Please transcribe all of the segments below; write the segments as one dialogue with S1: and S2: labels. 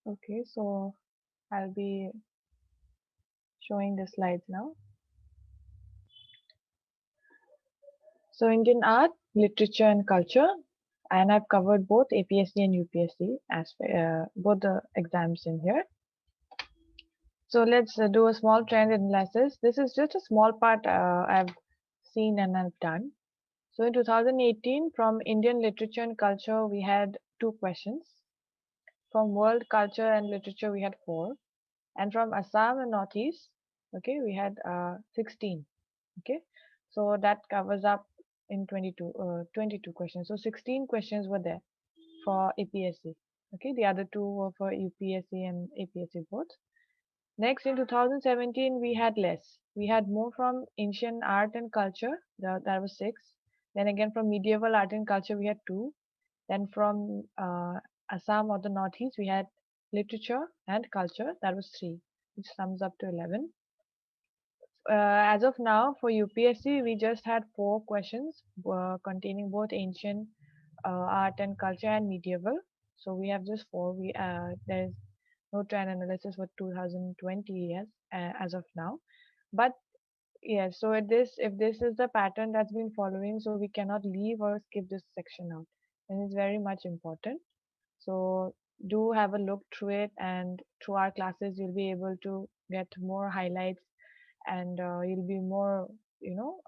S1: Okay, so I'll be showing the slides now. So Indian art, literature and culture, and I've covered both APSC and UPSC as both the exams in here. So let's do a small trend analysis. This is just a small part I've seen and I've done. So in 2018, from Indian literature and culture, we had two questions. From world culture and literature, we had four. And from Assam and Northeast, okay, we had 16. Okay, so that covers up in 22 questions. So 16 questions were there for APSC. Okay, the other two were for UPSC and APSC both. Next, in 2017, we had less. We had more from ancient art and culture, that was six. Then again, from medieval art and culture, we had two. Then from Assam or the Northeast, we had literature and culture, that was three, which sums up to 11. As of now, for UPSC, we just had four questions containing both ancient art and culture and medieval. So we have just four. There's no trend analysis for 2020 yes, as of now. But yes, so if this is the pattern that's been following, so we cannot leave or skip this section out, and it's very much important. So do have a look through it, and through our classes, you'll be able to get more highlights, and you'll be more,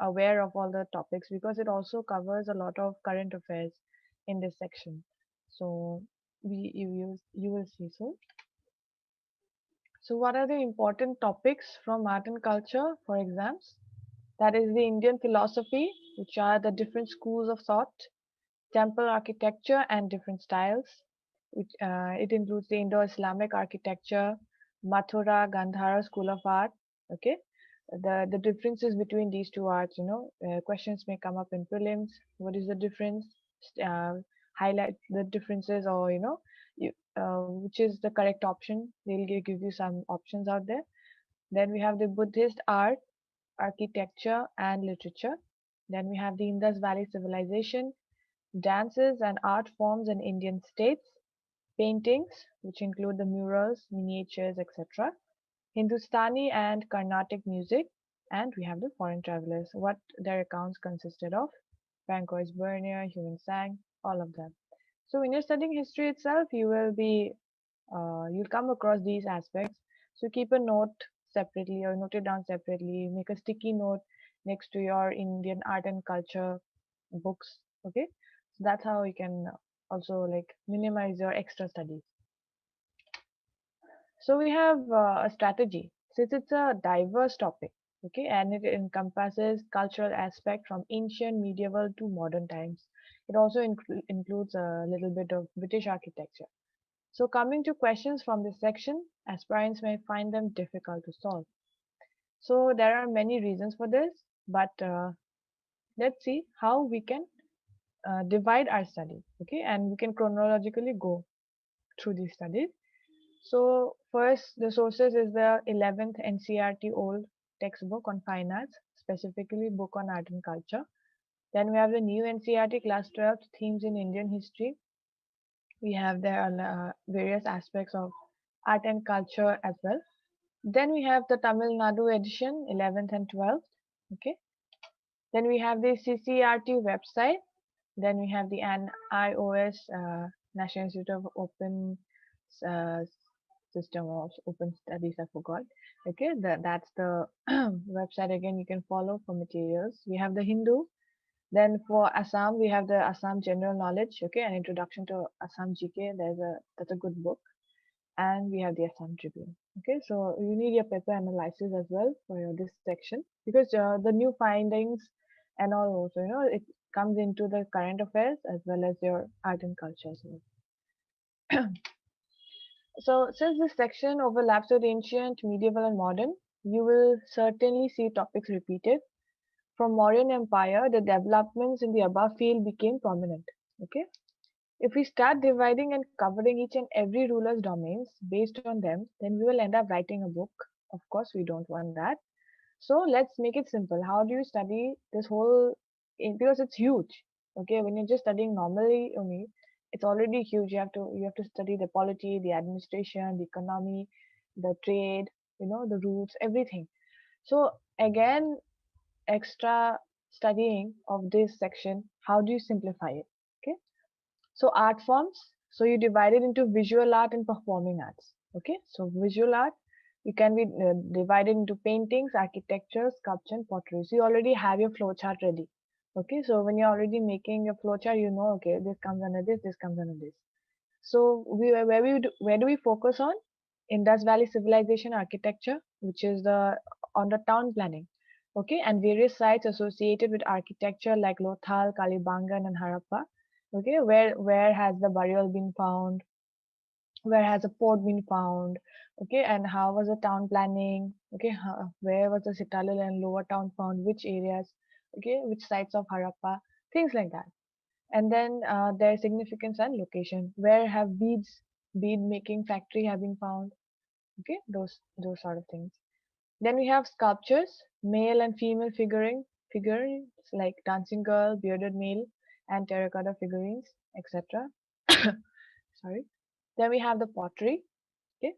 S1: aware of all the topics because it also covers a lot of current affairs in this section. So you will see so. So what are the important topics from art and culture for exams? That is the Indian philosophy, which are the different schools of thought, temple architecture and different styles. It includes the Indo-Islamic architecture, Mathura, Gandhara school of art. Okay, the differences between these two arts. Questions may come up in prelims. What is the difference? Uh, Highlight the differences, or which is the correct option. They'll give you some options out there. Then we have the Buddhist art, architecture, and literature. Then we have the Indus Valley civilization, dances and art forms in Indian states, paintings, which include the murals, miniatures, etc., Hindustani and Carnatic music, and we have the foreign travelers, what their accounts consisted of, Francois Bernier, Human Sang, all of them. So when you're studying history itself, you'll come across these aspects. So keep a note separately or note it down separately. Make a sticky note next to your Indian art and culture books. Okay, so that's how you can also like minimize your extra studies. So we have a strategy since it's a diverse topic, okay, and it encompasses cultural aspect from ancient, medieval to modern times. It also includes a little bit of British architecture. So coming to questions from this section, aspirants may find them difficult to solve. So there are many reasons for this, but let's see how we can divide our study, okay, and we can chronologically go through these studies. So first, the sources is the 11th NCERT old textbook on fine arts, specifically book on art and culture. Then we have the new NCERT class 12 themes in Indian history. We have there various aspects of art and culture as well. Then we have the Tamil Nadu edition, 11th and 12th. Okay. Then we have the CCERT website. Then we have the NIOS, National Institute of Open uh, System of Open Studies. I forgot. Okay, that's the website again. You can follow for materials. We have the Hindu. Then for Assam, we have the Assam General Knowledge. Okay, an introduction to Assam GK. That's a good book. And we have the Assam Tribune. Okay, so you need your paper analysis as well for this section because the new findings and all also, it comes into the current affairs as well as your art and culture as well. So since this section overlaps with ancient, medieval, and modern, you will certainly see topics repeated. From Mauryan Empire, the developments in the above field became prominent. Okay, if we start dividing and covering each and every ruler's domains based on them, then we will end up writing a book. Of course, we don't want that. So let's make it simple. How do you study this whole? Because it's huge. Okay, when you're just studying normally only, It's already huge. You have to study the polity, the administration, the economy, the trade, the routes, everything. So again, extra studying of this section, how do you simplify it? Okay, so art forms, so you divide it into visual art and performing arts. Okay, so visual art, you can be divided into paintings, architecture, sculpture, and pottery. So you already have your flow chart ready. Okay, so when you're already making your flow chart, okay, this comes under this comes under this. So where do we focus on? Indus Valley Civilization architecture, which is the on the town planning, okay, and various sites associated with architecture like Lothal, Kalibangan, and Harappa. Okay, where has the burial been found? Where has a port been found? Okay, and how was the town planning? Okay, where was the citadel and lower town found? Which areas? Okay, which sites of Harappa? Things like that. And then their significance and location. Where have bead making factory have been found? Okay, those sort of things. Then we have sculptures, male and female figurines like dancing girl, bearded male, and terracotta figurines, etc. Sorry. Then we have the pottery. Okay.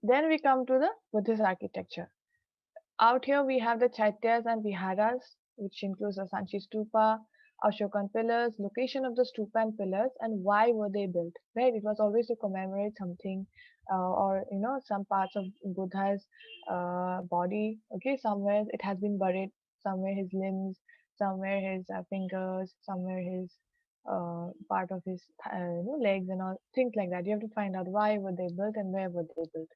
S1: Then we come to the Buddhist architecture. Out here we have the chaityas and viharas, which includes the Sanchi Stupa, Ashokan pillars, location of the stupa and pillars, and why were they built. Right? It was always to commemorate something, or some parts of Buddha's body. Okay, somewhere it has been buried, somewhere his limbs, somewhere his fingers, somewhere his part of his legs and all things like that. You have to find out why were they built and where were they built.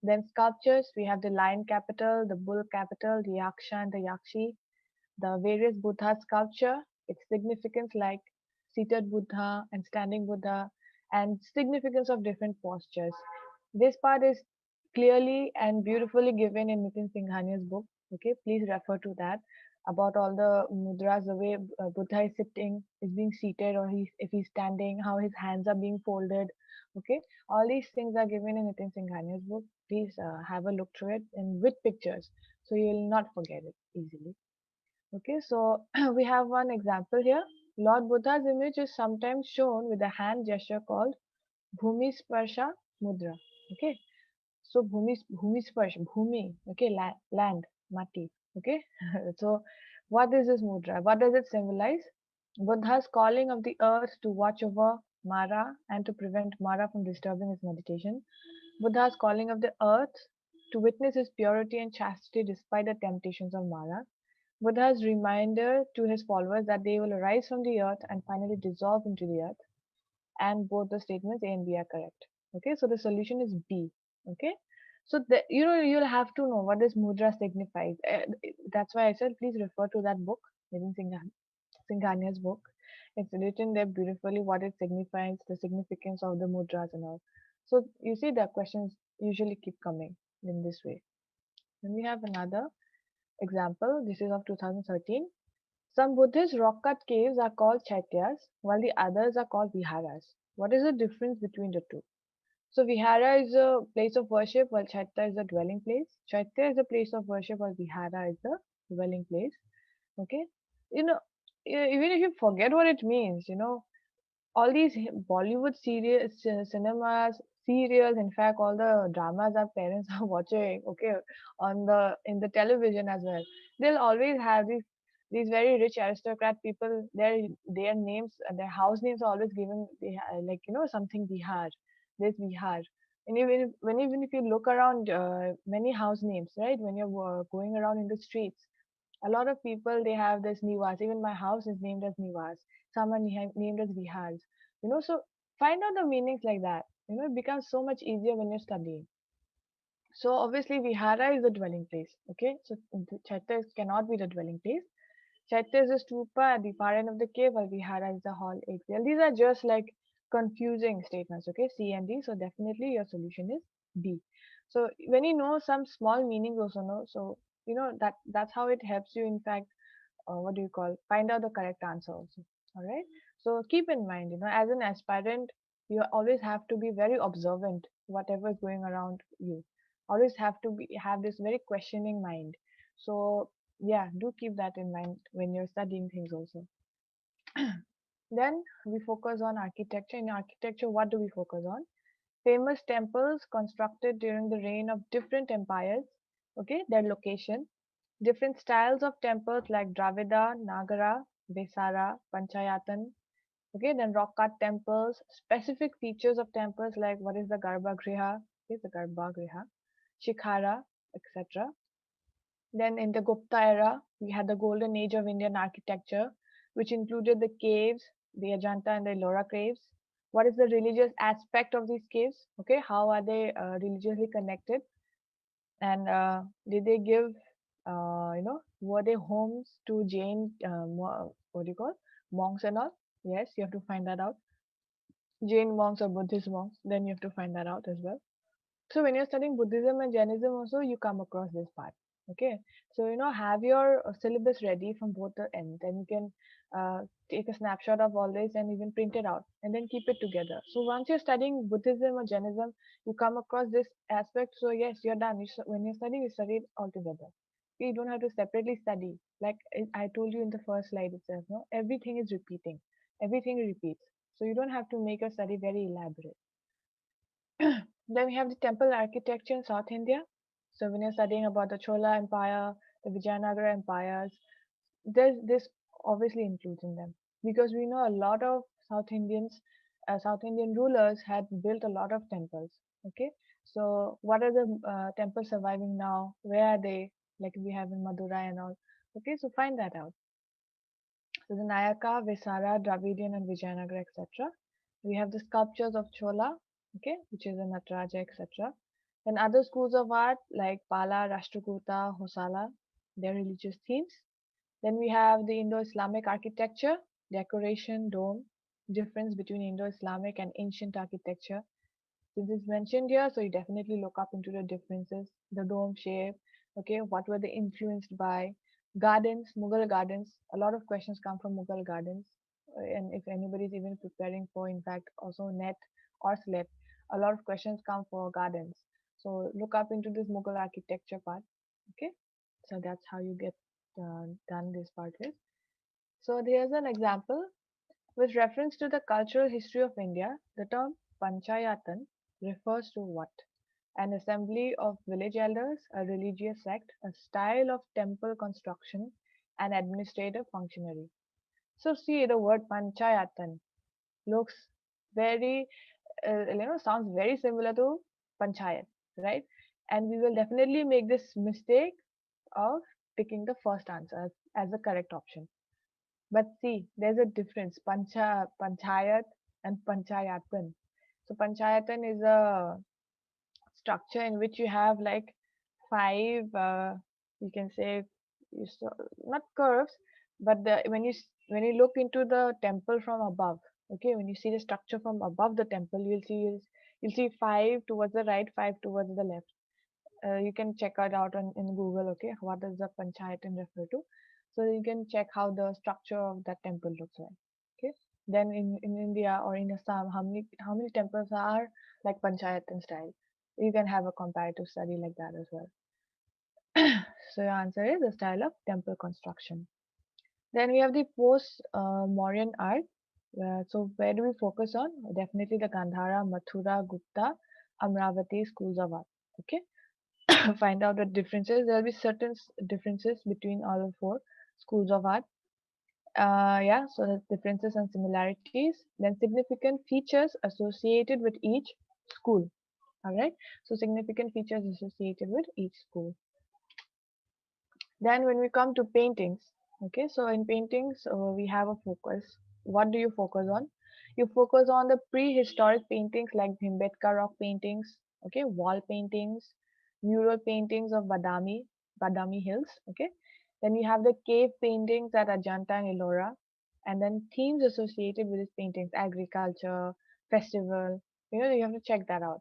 S1: Then sculptures, we have the lion capital, the bull capital, the yaksha and the yakshi, the various Buddha sculpture, its significance like seated Buddha and standing Buddha, and significance of different postures. This part is clearly and beautifully given in Nitin Singhania's book. Okay, please refer to that about all the mudras, the way Buddha is sitting, is being seated, or if he's standing, how his hands are being folded. Okay, all these things are given in Nitin Singhania's book. Please have a look through it and with pictures, so you will not forget it easily. Okay, so we have one example here. Lord Buddha's image is sometimes shown with a hand gesture called Bhumi Sparsha Mudra. Okay, so Bhumi Sparsha, Bhumi, okay, land, Mati. Okay, so what is this mudra? What does it symbolize? Buddha's calling of the earth to watch over Mara and to prevent Mara from disturbing his meditation. Buddha's calling of the earth to witness his purity and chastity despite the temptations of Mara. Buddha's reminder to his followers that they will arise from the earth and finally dissolve into the earth. And both the statements A and B are correct. Okay, so the solution is B. Okay, so you'll have to know what this mudra signifies. That's why I said please refer to that book, Nitin Singhania's book. It's written there beautifully what it signifies, the significance of the mudras and all. So you see the questions usually keep coming in this way. Then we have another example. This is of 2013. Some Buddhist rock-cut caves are called chaityas, while the others are called viharas. What is the difference between the two? So vihara is a place of worship, while chaitya is a dwelling place. Chaitya is a place of worship, while vihara is the dwelling place. Okay, you know, even if you forget what it means, all these Bollywood serials, cinemas, serials, in fact, all the dramas our parents are watching, okay, in the television as well. They'll always have these very rich aristocrat people. Their names, their house names are always given like something Bihar, this Bihar. And even if you look around, many house names, right? When you're going around in the streets, a lot of people they have this Nivas. Even my house is named as Nivas. Some are named as Vihars. So find out the meanings like that. It becomes so much easier when you're studying. So obviously Vihara is the dwelling place. Okay, so the Chaitya cannot be the dwelling place. Chaitya is a stupa at the far end of the cave, while Vihara is the hall atrial. These are just like confusing statements. Okay, C and D. So definitely your solution is D. So when you know some small meanings also know, so that's how it helps you. In fact, what do you call, find out the correct answer also. All right, so keep in mind, as an aspirant, you always have to be very observant whatever is going around you. Always have to have this very questioning mind. So yeah, do keep that in mind when you're studying things also. Then we focus on architecture. In architecture, what do we focus on? Famous temples constructed during the reign of different empires, okay, their location, different styles of temples like Dravida, Nagara, Vesara, Panchayatan, okay, then rock cut temples, specific features of temples like what is the Garbhagriha, okay, the Garbhagriha, Shikhara, etc. Then in the Gupta era, we had the golden age of Indian architecture, which included the caves, the Ajanta and the Ellora caves. What is the religious aspect of these caves? Okay, how are they religiously connected? And did they give, were they homes to Jain, what do you call, monks and all? Yes, you have to find that out. Jain monks or Buddhist monks, then you have to find that out as well. So when you're studying Buddhism and Jainism also, you come across this part. Okay. So, have your syllabus ready from both the ends. Then you can take a snapshot of all this and even print it out and then keep it together. So once you're studying Buddhism or Jainism, you come across this aspect. So yes, you're done. When you study, you study it all together. You don't have to separately study. Like I told you in the first slide itself, no? Everything is repeating. Everything repeats. So you don't have to make your study very elaborate. Then we have the temple architecture in South India. So when you're studying about the Chola Empire, the Vijayanagara empires, this obviously includes in them because we know a lot of South Indian rulers had built a lot of temples. Okay, so what are the temples surviving now? Where are they? Like we have in Madurai and all. Okay, so find that out. So the Nayaka, Vesara, Dravidian, and Vijayanagara, etc. We have the sculptures of Chola, okay, which is the Nataraja, etc. Then other schools of art like Pala, Rashtrakuta, Hosala, their religious themes. Then we have the Indo-Islamic architecture, decoration, dome, difference between Indo-Islamic and ancient architecture. Since it's mentioned here, so you definitely look up into the differences, the dome shape, okay, what were they influenced by? Gardens, Mughal gardens, a lot of questions come from Mughal gardens. And if anybody is even preparing for, in fact, also net or SLET, a lot of questions come for gardens. So look up into this Mughal architecture part, okay? So that's how you get done this part with. So here's an example. With reference to the cultural history of India, the term Panchayatan refers to what? An assembly of village elders, a religious sect, a style of temple construction, an administrative functionary. So see, the word Panchayatan looks very, sounds very similar to Panchayat, right? And we will definitely make this mistake of picking the first answer as the correct option. But see, there's a difference. Panchayat and Panchayatan. So Panchayatan is a structure in which you have like five, you can say, not curves, but when you look into the temple from above, okay, when you see the structure from above the temple, you'll see five towards the right, five towards the left. You can check it out in Google, okay, what does the Panchayatan refer to? So you can check how the structure of that temple looks like. Okay. Then in India or in Assam, how many temples are like Panchayatan style? You can have a comparative study like that as well. So your answer is the style of temple construction. Then we have the post Mauryan art. So where do we focus on? Definitely the Gandhara, Mathura, Gupta, Amravati schools of art. Okay. Find out the differences. There will be certain differences between all the four schools of art. Yeah, so the differences and similarities. Then significant features associated with each school. All right. So significant features associated with each school. Then when we come to paintings, okay. So in paintings, we have a focus. What do you focus on? You focus on the prehistoric paintings like Bhimbetka rock paintings, okay, wall paintings, mural paintings of Badami Hills, okay. Then you have the cave paintings at Ajanta and Ellora, and then themes associated with these paintings, agriculture, festival. You have to check that out.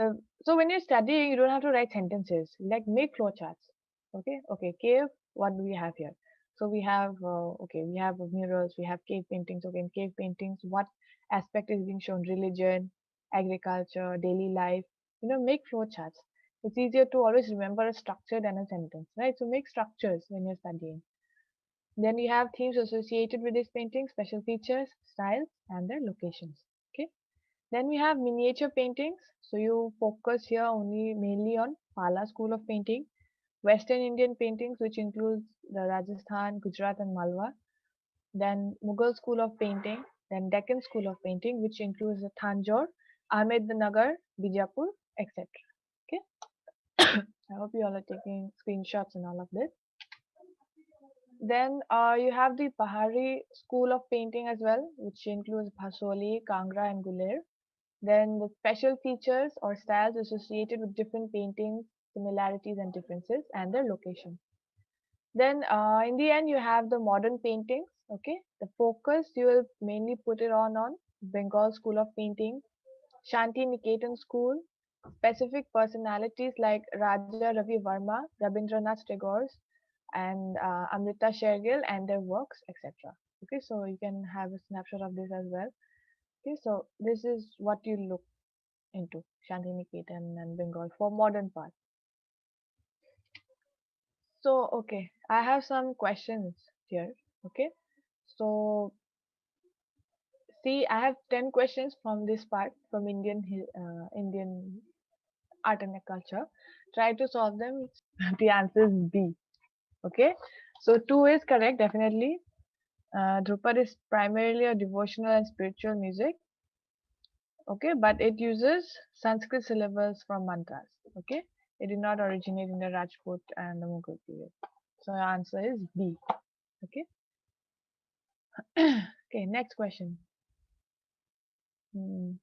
S1: Uh, so when you're studying, you don't have to write sentences. Like make flowcharts. Okay. Cave. What do we have here? So we have we have murals. We have cave paintings. Okay, in cave paintings, what aspect is being shown? Religion, agriculture, daily life. Make flowcharts. It's easier to always remember a structure than a sentence, right? So make structures when you're studying. Then you have themes associated with this painting, special features, styles, and their locations. Okay. Then we have miniature paintings. So you focus here only mainly on Pala school of painting, Western Indian paintings, which includes the Rajasthan, Gujarat, and Malwa. Then Mughal school of painting. Then Deccan school of painting, which includes the Thanjore, Ahmednagar, Bijapur, etc. Okay. I hope you all are taking screenshots and all of this. Then you have the Pahari school of painting as well, which includes Bhasoli, Kangra, and Guler. Then the special features or styles associated with different paintings, similarities and differences, and their location. Then in the end, you have the modern paintings. Okay, the focus you will mainly put it on Bengal school of painting, Shanti Niketan school, specific personalities like Raja Ravi Verma, Rabindranath Tagore's, and Amrita Shergill and their works, etc. Okay, so you can have a snapshot of this as well. Okay, so this is what you look into Shantiniketan and Bengal for modern part. So, okay, I have some questions here. Okay, so see, I have 10 questions from this part from Indian art and culture. Try to solve them. The answer is B. Okay, so 2 is correct, definitely. Drupad is primarily a devotional and spiritual music. Okay, but it uses Sanskrit syllables from mantras. Okay, it did not originate in the Rajput and the Mughal period. So your answer is B. Okay. Okay, next question. Hmm,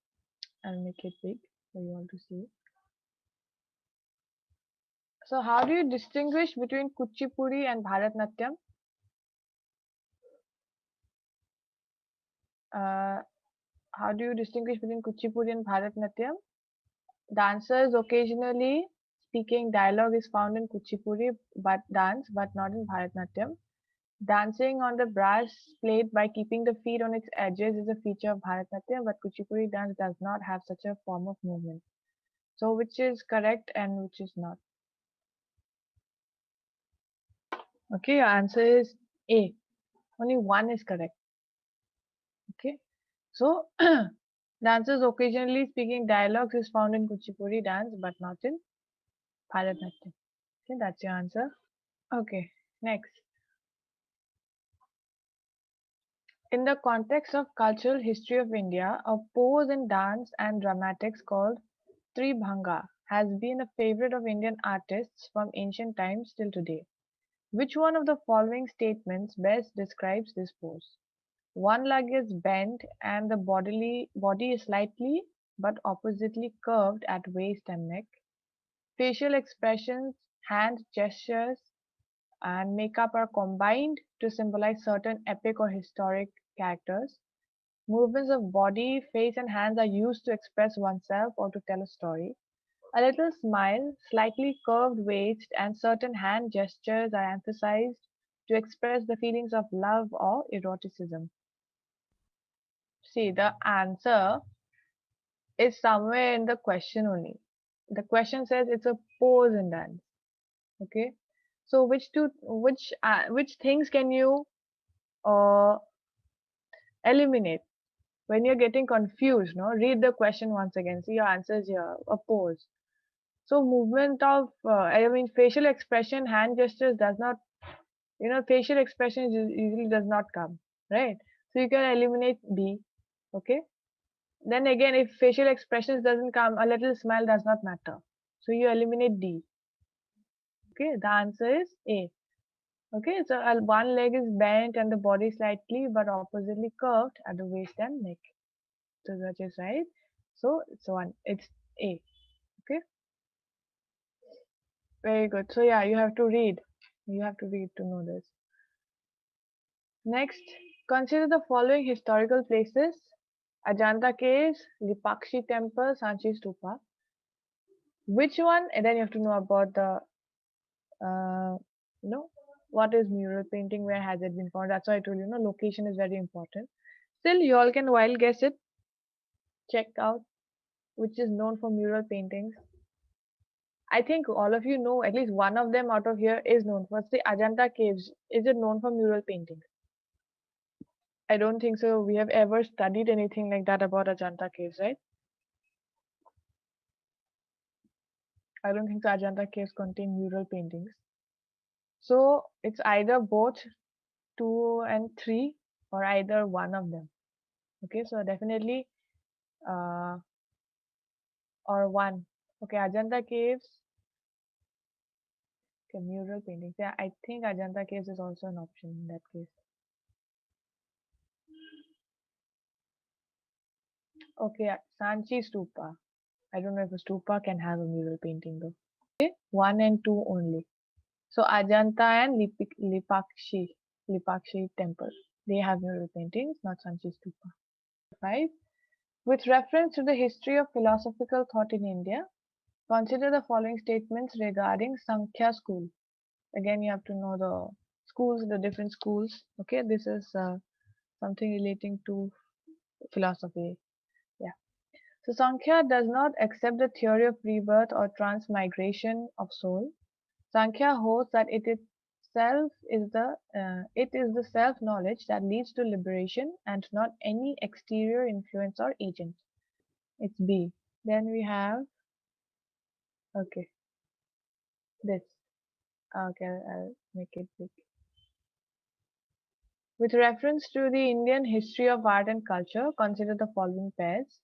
S1: I'll make it big for you all to see. So how do you distinguish between Kuchipudi and Bharatnatyam? Uh, how do you distinguish between Kuchipudi and Bharatnatyam? The answer is occasionally speaking dialogue is found in Kuchipudi but not in Bharatnatyam. Dancing on the brass plate by keeping the feet on its edges is a feature of Bharatanatyam, but Kuchipudi dance does not have such a form of movement. So, which is correct and which is not? Okay, your answer is A. Only one is correct. Okay, so the answer is occasionally speaking dialogues is found in Kuchipudi dance, but not in Bharatanatyam. Okay, that's your answer. Okay, next. In the context of cultural history of India, a pose in dance and dramatics called Tribhanga has been a favorite of Indian artists from ancient times till today. Which one of the following statements best describes this pose? One leg is bent and the body is slightly but oppositely curved at waist and neck. Facial expressions, hand gestures, and makeup are combined to symbolize certain epic or historic characters. Movements of body, face, and hands are used to express oneself or to tell a story. A little smile, slightly curved waist, and certain hand gestures are emphasized to express the feelings of love or eroticism. See, the answer is somewhere in the question only. The question says it's a pose in dance. Okay, so which things can you uh, eliminate when you're getting confused? No, read the question once again. See your answers here. A pose. So movement of I mean facial expression, hand gestures does not, facial expression usually does not come, right? So you can eliminate B. Okay, then again if facial expressions doesn't come, a little smile does not matter, so you eliminate D. Okay, the answer is A. Okay, so one leg is bent and the body slightly but oppositely curved at the waist and neck, so that is right. So it's A. Okay, very good. So yeah, you have to read to know this. Next, consider the following historical places: Ajanta Caves, Lipakshi Temple, Sanchi Stupa. Which one? And then you have to know about the, uh, you know, what is mural painting, where has it been found. That's why I told you, location is very important. Still, you all can while guess it, check out which is known for mural paintings. I think all of you know at least one of them out of here is known. What's the Ajanta caves? Is it known for mural paintings? I don't think so. We have ever studied anything like that about Ajanta caves, right? I don't think the Ajanta caves contain mural paintings. So it's either both 2 and 3 or either one of them. Okay, so definitely uh, or 1. Okay, Ajanta caves. Okay, mural paintings. Yeah, I think Ajanta caves is also an option in that case. Okay, Sanchi Stupa. I don't know if a stupa can have a mural painting though. Okay, 1 and 2 only. So Ajanta and Lipakshi temple. They have mural paintings, not Sanchi Stupa. 5. With reference to the history of philosophical thought in India, consider the following statements regarding Sankhya school. Again, you have to know the schools, the different schools. Okay, this is something relating to philosophy. Yeah. So Sankhya does not accept the theory of rebirth or transmigration of soul. Sankhya holds that it is the self knowledge that leads to liberation and not any exterior influence or agent. It's B. Then we have okay this. Okay, I'll make it big. With reference to the Indian history of art and culture, consider the following pairs.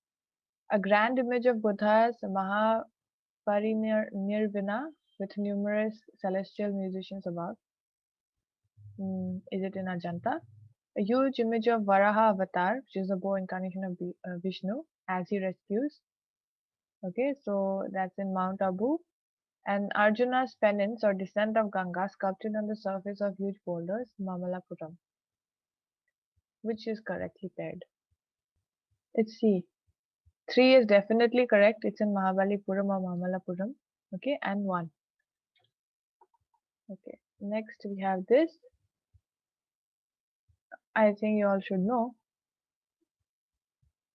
S1: A grand image of Buddha's Mahaparinirvana with numerous celestial musicians above. Is it in Ajanta? A huge image of Varaha Avatar, which is the bow incarnation of Vishnu, as he rescues. Okay, so that's in Mount Abu. And Arjuna's penance or descent of Ganga sculpted on the surface of huge boulders, Mamalapuram, which is correctly paired. It's C. 3 is definitely correct. It's in Mahabalipuram or Mamalapuram. Okay, and 1. Okay, next we have this. I think you all should know.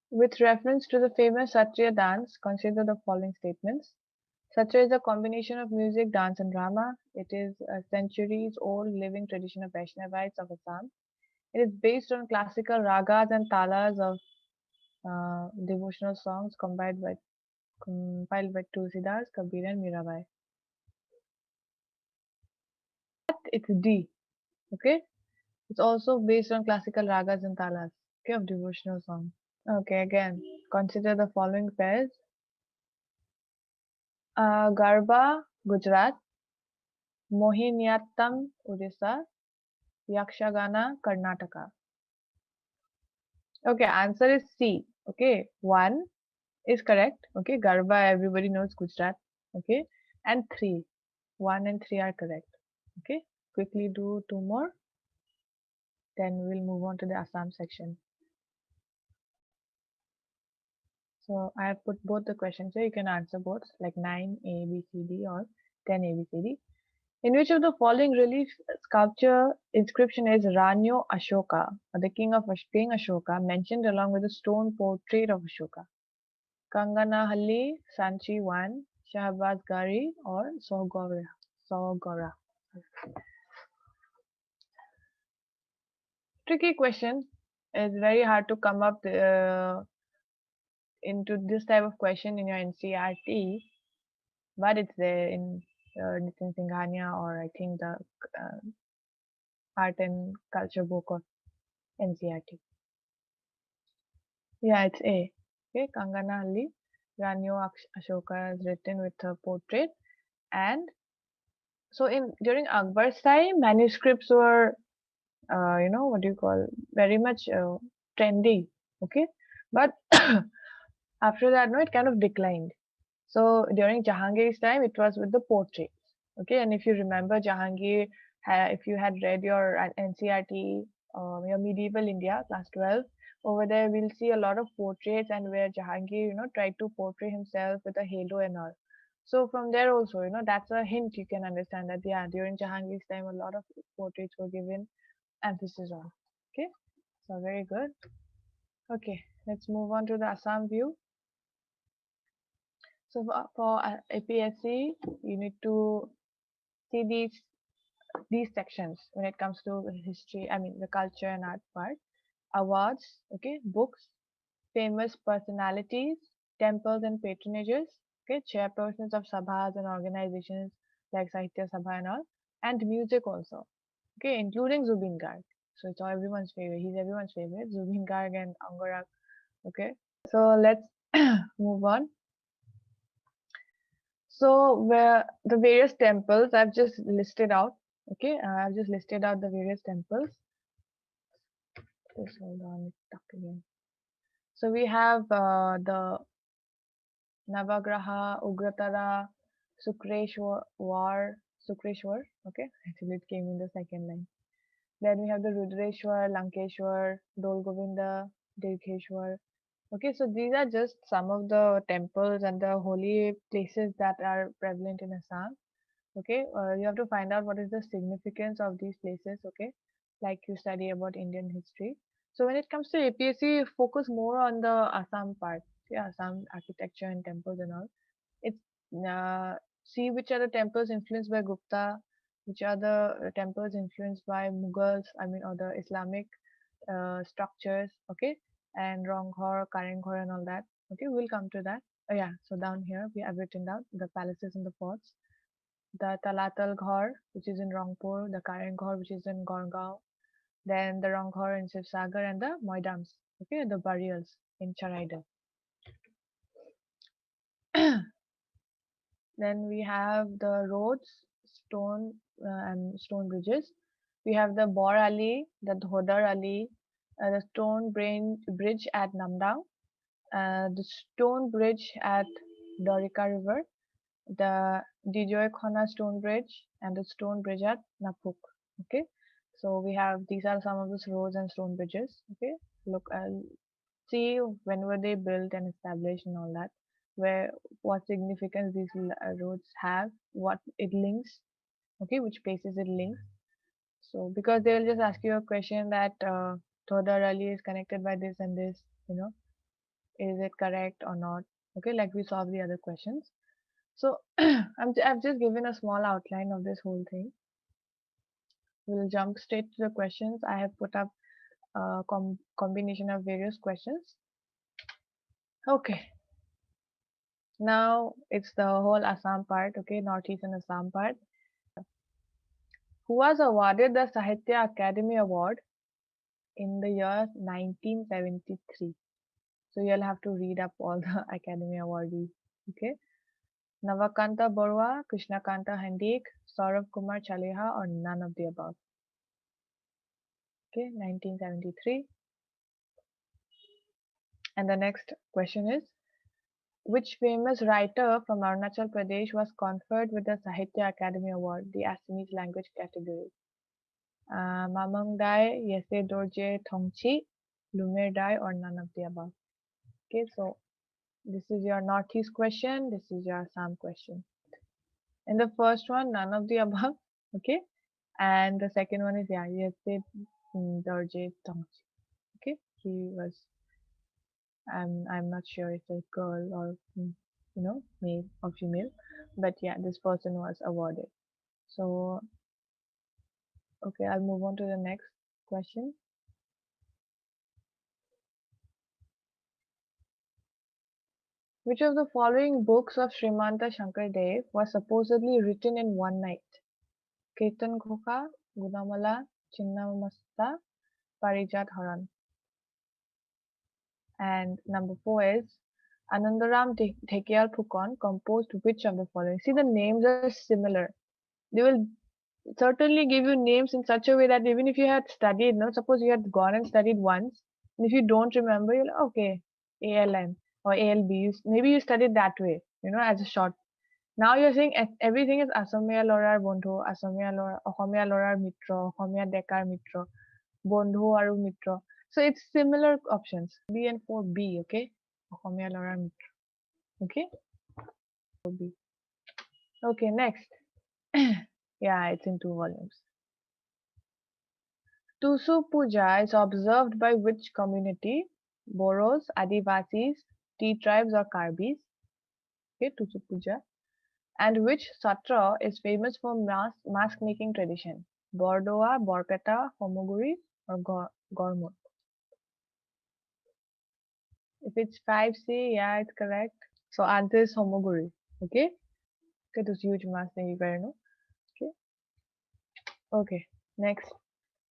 S1: With reference to the famous Satriya dance, consider the following statements. Satriya is a combination of music, dance, and drama. It is a centuries-old living tradition of Vaishnavites of Assam. It is based on classical ragas and talas of devotional songs compiled by Tulsidas, Kabir, and Mirabai. It's D. Okay, it's also based on classical ragas and talas. Okay, of devotional songs. Okay, again, consider the following pairs. Garba, Gujarat, Mohiniyattam, Odisha, Yakshagana, Karnataka. Okay, answer is C. Okay, 1 is correct. Okay, Garba, everybody knows Gujarat. Okay, and 3. 1 and 3 are correct. Okay, quickly do 2 more. Then we'll move on to the Assam section. So I have put both the questions here. You can answer both, like 9 A, B, C, D or 10 A, B, C, D. In which of the following relief sculpture inscription is Ranyo Ashoka, or the King Ashoka, mentioned along with a stone portrait of Ashoka? Kanganahalli, Sanchi 1, Shahbaz Gari, or Sohgora? Sohgora. Tricky question. It's very hard to come up into this type of question in your NCRT, but it's there in Nitin Singhania or I think the uh, art and culture book of NCRT. Yeah, it's A. Okay, Kanganahalli, Ranyo Ashoka is written with a portrait, and so in during Akbar's time, manuscripts were, what do you call, very much trendy. Okay, but after that, no, it kind of declined. So during Jahangir's time, it was with the portraits. Okay, and if you remember Jahangir, if you had read your NCRT, your medieval India, class 12, over there we'll see a lot of portraits and where Jahangir, tried to portray himself with a halo and all. So from there also, that's a hint you can understand that yeah, during Jahangir's time, a lot of portraits were given emphasis on. Okay, so very good. Okay, let's move on to the Assam view. So for APSC, you need to see these sections when it comes to history. I mean the culture and art part. Awards, okay, books, famous personalities, temples and patronages, okay, chairpersons of sabhas and organizations like Sahitya Sabha and all, and music also, okay, including Zubin Garg. So it's all everyone's favorite. He's everyone's favorite, Zubin Garg and Angorak. Okay, so let's move on. So where the various temples I've just listed out. Okay, I've just listed out the various temples. Just hold on, it's stuck again. So we have the Navagraha, Ugratara, Sukreshwar. Okay, actually it came in the second line. Then we have the Rudreshwar, Lankeshwar, Dol Govinda, Dirgheshwar. Okay, so these are just some of the temples and the holy places that are prevalent in Assam. Okay, you have to find out what is the significance of these places. Okay, like you study about Indian history. So when it comes to APSC, focus more on the Assam part. Yeah, Assam architecture and temples and all. It's see which are the temples influenced by Gupta, which are the temples influenced by Mughals, I mean, or the Islamic structures, okay, and Ronghor, Karanghor, and all that. Okay, we'll come to that. Oh, yeah, so down here we have written down the palaces and the forts, the Talatal Ghor, which is in Rangpur, the Karanghor, which is in Gorgaon, then the Ronghor in Sivsagar, and the Moidams, okay, the burials in Charaidar. Then we have the roads, and stone bridges. We have the Bor Ali, the Dhodar Ali, the bridge at Namdang, the stone bridge at Dorika River, the Dijoy Khona stone bridge, and the stone bridge at Napuk. Okay, so we have these are some of those roads and stone bridges. Okay, look, see when were they built and established and all that, where what significance these roads have, what it links, okay, which places it links. So because they will just ask you a question that Thodar Ali is connected by this and this, is it correct or not? Okay, like we solve the other questions. So I've just given a small outline of this whole thing. We'll jump straight to the questions. I have put up a combination of various questions. Okay, now it's the whole Assam part, okay, northeastern Assam part. Who was awarded the Sahitya Academy Award in the year 1973? So you'll have to read up all the Academy awardees, okay? Navakanta Barua, Krishnakanta Handik, Saurav Kumar Chaleha, or none of the above. Okay, 1973. And the next question is, which famous writer from Arunachal Pradesh was conferred with the Sahitya Academy Award, the Assamese language category? Mamang Dai, Yese Dorje Thongchi, Lumer Dai, or none of the above. Okay, so this is your Northeast question, this is your Assam question. In the first one, none of the above, okay, and the second one is, yeah, Yese Dorje Thongchi. Okay, he was, I'm not sure if it's a girl or male or female, but yeah, this person was awarded. So okay, I'll move on to the next question. Which of the following books of Srimanta Shankardev was supposedly written in one night? Kirtan Ghokha, Gunamala, Chinnamasta, Parijat Haran. And number 4 is Anandaram Thekial Phukon composed which of the following? See, the names are similar. They will certainly give you names in such a way that even if you had studied, suppose you had gone and studied once, and if you don't remember, you're like, okay, ALM or ALB, maybe you studied that way, as a short. Now you're saying everything is Asamiya Lorar Bondhu, Asamiya Lorar, Ohomia Lorar Mitro, Ohomia Dekar Mitro, Bondhu Aru Mitro. So it's similar options, B and 4B, okay? Ohomia Lorar Mitro, okay? 4B. Okay, next. Yeah, it's in 2 volumes. Tusu Puja is observed by which community? Boros, Adivasis, Tea tribes, or Karbis? okay, Tusu Puja. And which Satra is famous for mask making tradition? Bordoa, Borpeta, Homoguri, or Gormut? If it's 5C, yeah, it's correct. So answer is Homoguri. Okay? Okay, those huge mask thing you better know. Okay. Okay. Next.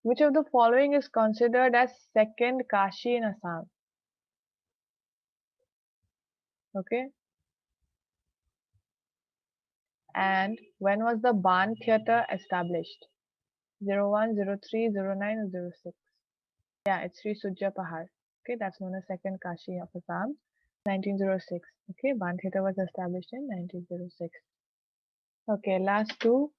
S1: Which of the following is considered as second Kashi in Assam? Okay. And when was the Ban Theatre established? 01, 03, 09, or 06? Yeah, it's Sri Sujya Pahar. Okay, that's known as second Kashi of Assam. 1906. Okay, Ban Theatre was established in 1906. Okay, last two.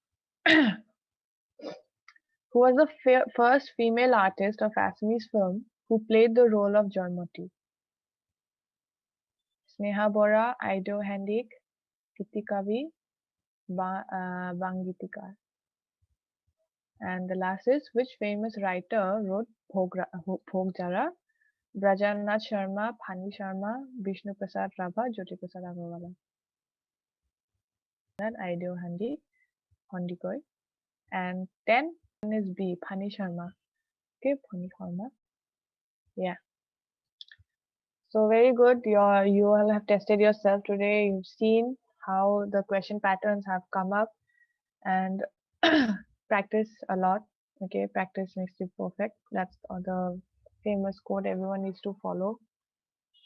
S1: Who was the first female artist of Assamese film who played the role of Jarmoti? Sneha Bora, Ido Hendik, Kiti Kavi, Bangitikar. And the last is which famous writer wrote Bhogjara? Brajanath Sharma, Phani Sharma, Vishnu Prasad Rabha, Jyoti Prasad Agarwala. That Ido Hondikoi. And 10 is B, Phani Sharma. Okay, Phani Sharma. Yeah. So very good. You all have tested yourself today. You've seen how the question patterns have come up and practice a lot. Okay, practice makes you perfect. That's the famous quote everyone needs to follow.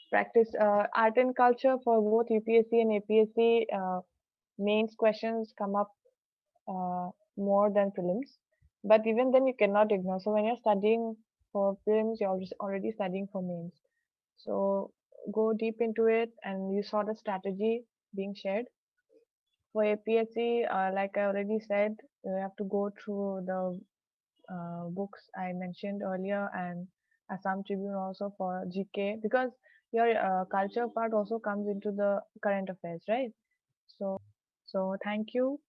S1: Practice art and culture for both UPSC and APSC. Mains questions come up more than prelims, but even then you cannot ignore. So when you're studying for prelims, you're already studying for mains. So go deep into it, and you saw the strategy being shared. For APSC, like I already said, you have to go through the books I mentioned earlier and Assam Tribune also for GK, because your culture part also comes into the current affairs, right? So thank you.